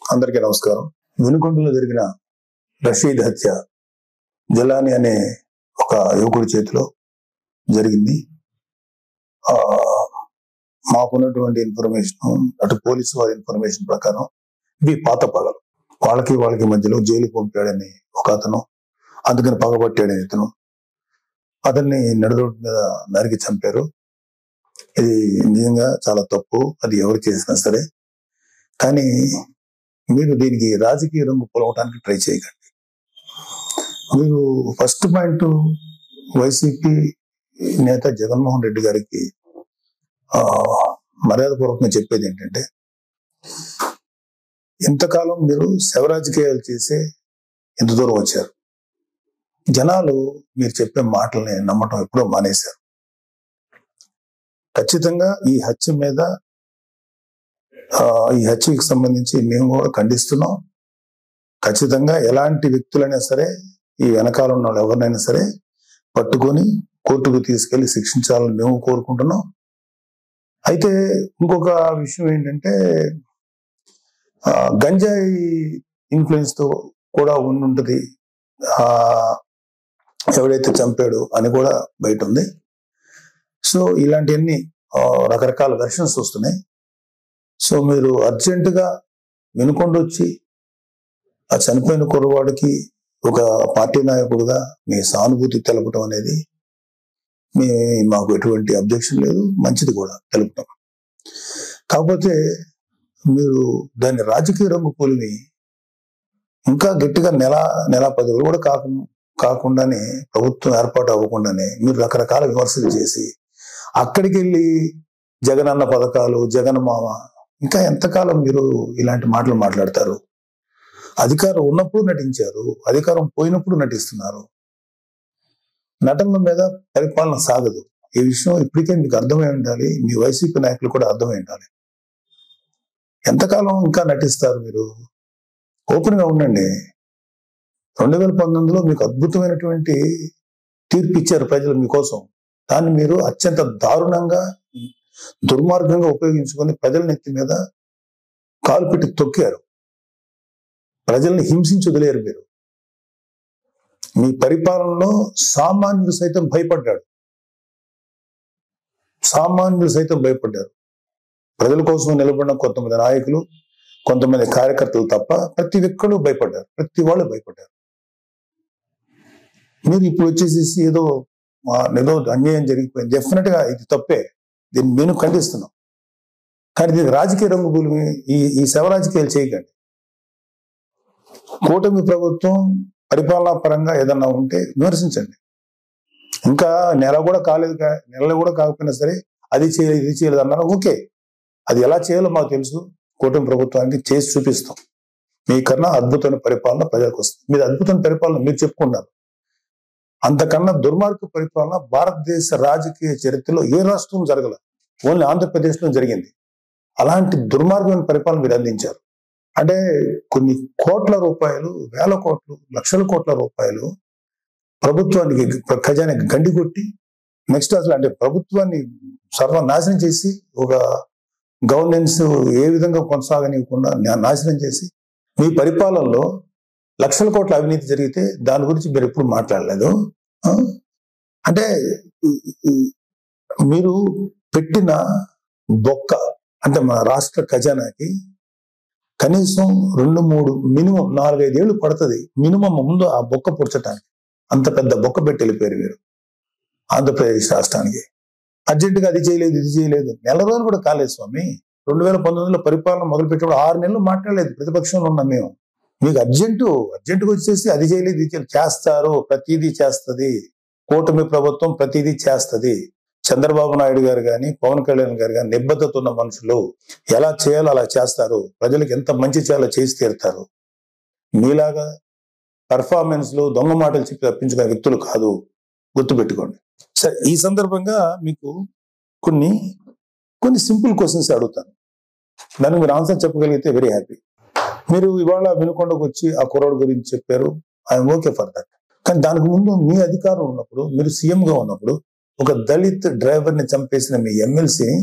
అందరికీ నమస్కారం. వినుకొండలో జరిగిన రషీద్ హత్య జలాని అనే ఒక యువకుడి చేతిలో జరిగింది. మాకున్నటువంటి ఇన్ఫర్మేషన్, అటు పోలీసు వారి ఇన్ఫర్మేషన్ ప్రకారం ఇవి పాత పగలు. వాళ్ళకి మధ్యలో జైలుకి పంపాడని ఒక అతను, అందుకని పగబట్టాడని ఇతను, అతన్ని నడిరోడ్డు మీద నరికి చంపారు. ఇది నిజంగా చాలా తప్పు, అది ఎవరు చేసినా సరే. కానీ మీరు దీనికి రాజకీయ రంగు పొలవటానికి ట్రై చేయకండి. మీరు ఫస్ట్ పాయింట్, వైసీపీ నేత జగన్మోహన్ రెడ్డి గారికి మర్యాదపూర్వకంగా చెప్పేది ఏంటంటే, ఇంతకాలం మీరు శవ రాజకీయాలు చేసే ఎంత దూరం వచ్చారు. జనాలు మీరు చెప్పే మాటల్ని నమ్మటం ఎప్పుడో మానేశారు. ఖచ్చితంగా ఈ హత్యకి సంబంధించి మేము కూడా ఖండిస్తున్నాం. ఖచ్చితంగా ఎలాంటి వ్యక్తులైనా సరే, ఈ వెనకాల ఉన్న వాళ్ళు ఎవరినైనా సరే పట్టుకొని కోర్టుకు తీసుకెళ్లి శిక్షించాలని మేము కోరుకుంటున్నాం. అయితే ఇంకొక విషయం ఏంటంటే, గంజాయి ఇన్ఫ్లుయెన్స్ తో కూడా ఉండుంటది ఎవడైతే చంపాడు అని కూడా బయట ఉంది. సో ఇలాంటివన్నీ రకరకాల వెర్షన్స్ వస్తున్నాయి. సో మీరు అర్జెంటుగా వినుకొండ వచ్చి ఆ చనిపోయిన కుర్రవాడికి ఒక పార్టీ నాయకుడుగా మీ సానుభూతి తెలపటం అనేది మాకు ఎటువంటి అబ్జెక్షన్ లేదు, మంచిది కూడా తెలుపటం. కాకపోతే మీరు దాన్ని రాజకీయ రంగు పొలిమి ఇంకా గట్టిగా నెల 10 రోజులు కూడా కాకుండానే, ప్రభుత్వం ఏర్పాటు అవ్వకుండానే మీరు రకరకాల విమర్శలు చేసి అక్కడికి వెళ్ళి జగనన్న పథకాలు, జగన్ మామ, ఇంకా ఎంతకాలం మీరు ఇలాంటి మాటలు మాట్లాడతారు? అధికారం ఉన్నప్పుడు నటించారు, అధికారం పోయినప్పుడు నటిస్తున్నారు. నటనల మీద పరిపాలన సాగదు. ఈ విషయం ఇప్పటికే మీకు అర్థమై ఉండాలి, మీ వైసీపీ నాయకులు కూడా అర్థమై ఉండాలి. ఎంతకాలం ఇంకా నటిస్తారు మీరు? ఓపెన్ గా ఉండండి. 2019లో మీకు అద్భుతమైనటువంటి తీర్పు ఇచ్చారు ప్రజలు మీకోసం. దాన్ని మీరు అత్యంత దారుణంగా, దుర్మార్గంగా ఉపయోగించుకొని ప్రజల నెత్తి మీద కాలు పెట్టి తొక్కారు. ప్రజల్ని హింసించి వదిలేరు మీరు. మీ పరిపాలనలో సామాన్యులు సైతం భయపడ్డారు. ప్రజల కోసం నిలబడిన కొంతమంది నాయకులు, కొంతమంది కార్యకర్తలు తప్ప ప్రతి ఒక్కరు భయపడ్డారు. ప్రతి వాళ్ళు భయపడ్డారు. మీరు ఇప్పుడు వచ్చేసేసి ఏదో అన్యాయం జరిగిపోయింది, డెఫినెట్ గా ఇది తప్పే, దీన్ని మేము ఖండిస్తున్నాం. కానీ దీనికి రాజకీయ రంగు భూమి, ఈ శవ రాజకీయాలు చేయకండి. కూటమి ప్రభుత్వం పరిపాలనా పరంగా ఏదన్నా ఉంటే విమర్శించండి. ఇంకా నెల కూడా కాకపోయినా సరే అది చేయలేదు, ఇది చేయలేదు అన్నారు. ఓకే, అది ఎలా చేయాలో మాకు తెలుసు. కూటమి ప్రభుత్వానికి చేసి చూపిస్తాం. మీకన్నా అద్భుతమైన పరిపాలన ప్రజలకు వస్తుంది. మీరు అద్భుతమైన పరిపాలన మీరు చెప్పుకున్నారు. అంతకన్నా దుర్మార్గ పరిపాలన భారతదేశ రాజకీయ చరిత్రలో ఏ రాష్ట్రం జరగల, ఓన్లీ ఆంధ్రప్రదేశ్లో జరిగింది. అలాంటి దుర్మార్గమైన పరిపాలన మీరు అందించారు. అంటే కొన్ని కోట్ల రూపాయలు, వేల కోట్లు, లక్షల కోట్ల రూపాయలు ప్రభుత్వానికి, ఖజానాకి గండి కొట్టి, నెక్స్ట్ అసలు అంటే ప్రభుత్వాన్ని సర్వనాశనం చేసి, ఒక గవర్నెన్స్ ఏ విధంగా కొనసాగనివ్వకుండా నాశనం చేసి, మీ పరిపాలనలో లక్షల కోట్ల అవినీతి జరిగితే దాని గురించి మీరు ఎప్పుడు మాట్లాడలేదు. అంటే మీరు పెట్టిన బొక్క, అంటే మన రాష్ట్ర ఖజానాకి కనీసం 2-3 మినిమం 4-5 ఏళ్ళు పడుతుంది మినిమం ముందు ఆ బొక్క పుడ్చడానికి. అంత పెద్ద బొక్క పెట్టి వెళ్ళిపోయారు మీరు ఆంధ్రప్రదేశ్ రాష్ట్రానికి. అర్జెంటుగా అది చేయలేదు, ఇది చేయలేదు. నెల రోజులు కూడా కాలేదు స్వామి. 2019లో పరిపాలన మొదలుపెట్టినప్పుడు 6 నెలలు మాట్లాడలేదు ప్రతిపక్షంలో ఉన్నాం మేము. మీకు అర్జెంటుగా వచ్చేసి అది చేయలేదు, ఇది చేస్తారు. ప్రతిదీ చేస్తుంది కూటమి ప్రభుత్వం, ప్రతిదీ చేస్తుంది. చంద్రబాబు నాయుడు గారు కానీ, పవన్ కళ్యాణ్ గారు కానీ నిబద్ధత ఉన్న మనుషులు. ఎలా చేయాలో అలా చేస్తారు. ప్రజలకు ఎంత మంచి చేయాలో చేసి తీరుతారు. మీలాగా పెర్ఫార్మెన్స్ లో దొంగ మాటలు చెప్పి తప్పించుకునే వ్యక్తులు కాదు, గుర్తుపెట్టుకోండి. సరే, ఈ సందర్భంగా మీకు కొన్ని సింపుల్ క్వశ్చన్స్ అడుగుతాను. దానికి మీరు ఆన్సర్ చెప్పగలిగితే వెరీ హ్యాపీ. మీరు ఇవాళ వినుకొండకు వచ్చి ఆ కుర్రాడు గురించి చెప్పారు, ఐఎమ్ ఓకే ఫర్ దట్. కానీ దానికి ముందు మీ అధికారం ఉన్నప్పుడు, మీరు సీఎం గా ఉన్నప్పుడు, ఒక దళిత్ డ్రైవర్ ని చంపేసిన మీ ఎమ్మెల్సీని,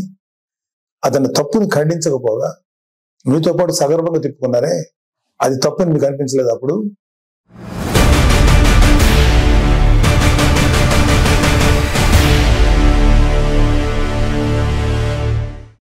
అతని తప్పుని ఖండించకపోగా మీతో పాటు సగర్భంగా తిప్పుకున్నారే, అది తప్పని మీకు అనిపించలేదు అప్పుడు?